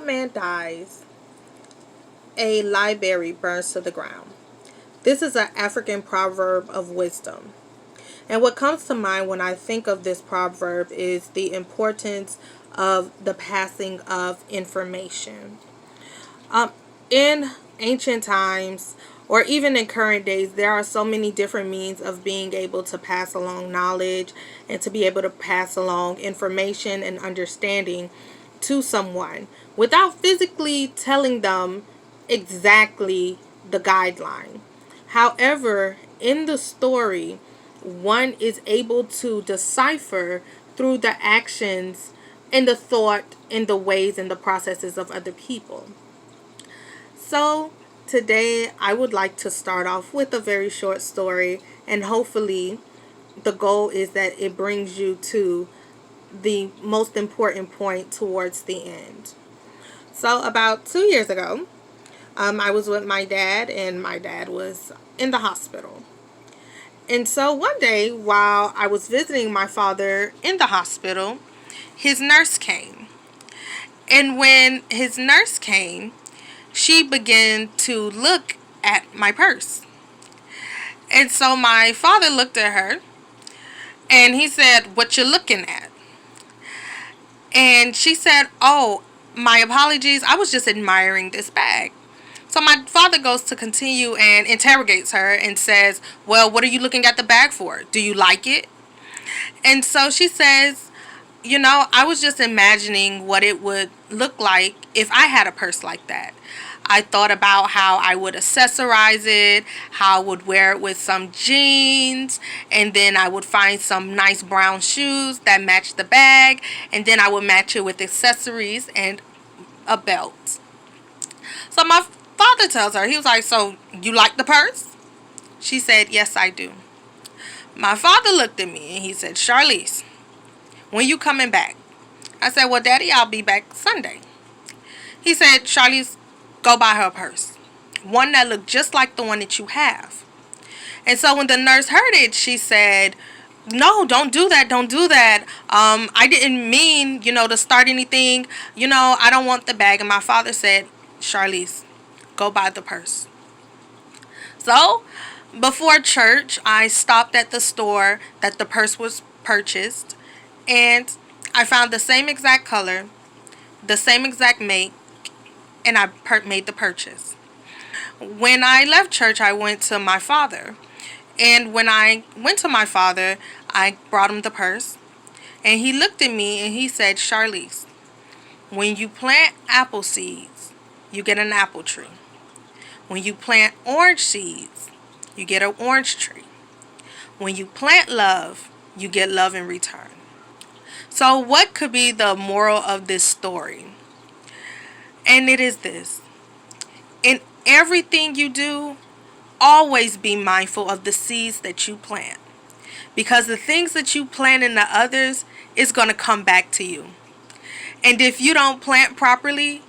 old man dies, a library burns to the ground. This is an African proverb of wisdom. And what comes to mind when I think of this proverb is the importance of the passing of information. In ancient times, or even in current days, there are so many different means of being able to pass along knowledge and to be able to pass along information and understanding to someone without physically telling them exactly the guideline. However, in the story, one is able to decipher through the actions and the thought and the ways and the processes of other people. So, today I would like to start off with a very short story, and hopefully, the goal is that it brings you to the most important point towards the end. So, about 2 years ago, I was with my dad, and my dad was in the hospital. And so one day, while I was visiting my father in the hospital, his nurse came. And when his nurse came, she began to look at my purse. And so my father looked at her and he said, "What you looking at?" And she said, "Oh, my apologies. I was just admiring this bag." So my father goes to continue and interrogates her and says, "Well, what are you looking at the bag for? Do you like it?" And so she says, I was just imagining what it would look like if I had a purse like that. I thought about how I would accessorize it, how I would wear it with some jeans, and then I would find some nice brown shoes that match the bag, and then I would match it with accessories and a belt. So my father tells her, he was like, "So you like the purse?" She said, "Yes, I do." My father looked at me and he said, "Charlize, when you coming back?" I said, "Well, Daddy, I'll be back Sunday." He said, "Charlize, go buy her a purse. One that looked just like the one that you have." And so when the nurse heard it, she said, "No, don't do that. Don't do that. I didn't mean, to start anything. I don't want the bag." And my father said, "Charlize, go buy the purse." So before church, I stopped at the store that the purse was purchased, and I found the same exact color, the same exact make, and I made the purchase. When I left church, I went to my father. And when I went to my father, I brought him the purse. And he looked at me and he said, "Charlize, when you plant apple seeds, you get an apple tree. When you plant orange seeds, you get an orange tree. When you plant love, you get love in return." So what could be the moral of this story? And it is this: in everything you do, always be mindful of the seeds that you plant. Because the things that you plant in the others is going to come back to you. And if you don't plant properly,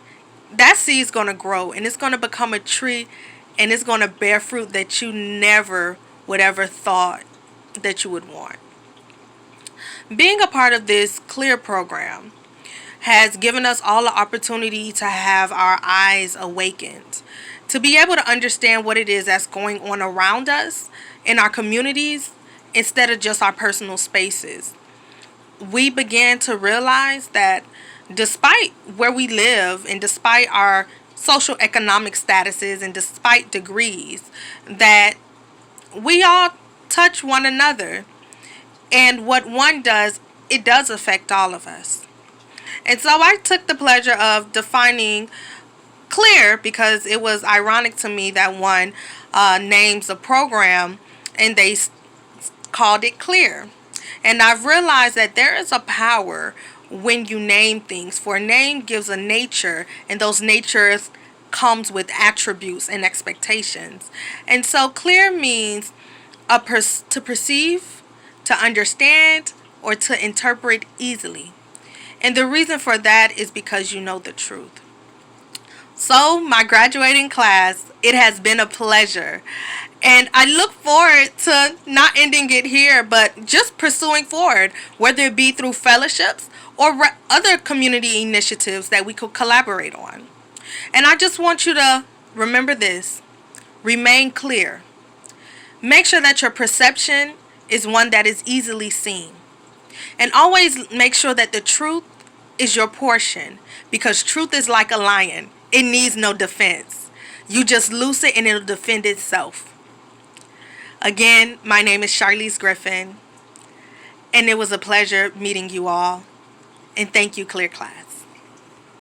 that seed's going to grow and it's going to become a tree, and it's going to bear fruit that you never would ever thought that you would want. Being a part of this CLEAR program has given us all the opportunity to have our eyes awakened, to be able to understand what it is that's going on around us in our communities instead of just our personal spaces. We began to realize that despite where we live and despite our social economic statuses and despite degrees, that we all touch one another, and what one does, it does affect all of us. And so I took the pleasure of defining CLEAR because it was ironic to me that one names a program and they called it CLEAR. And I've realized that there is a power when you name things. For a name gives a nature, and those natures comes with attributes and expectations. And so CLEAR means to perceive, to understand, or to interpret easily. And the reason for that is because you know the truth. So my graduating class It has been a pleasure. And I look forward to not ending it here, but just pursuing forward, whether it be through fellowships or other community initiatives that we could collaborate on. And I just want you to remember this: remain clear. Make sure that your perception is one that is easily seen. And always make sure that the truth is your portion, because truth is like a lion, it needs no defense. You just loose it and it'll defend itself. Again, my name is Charlize Griffin, and it was a pleasure meeting you all. And thank you, Clear Class.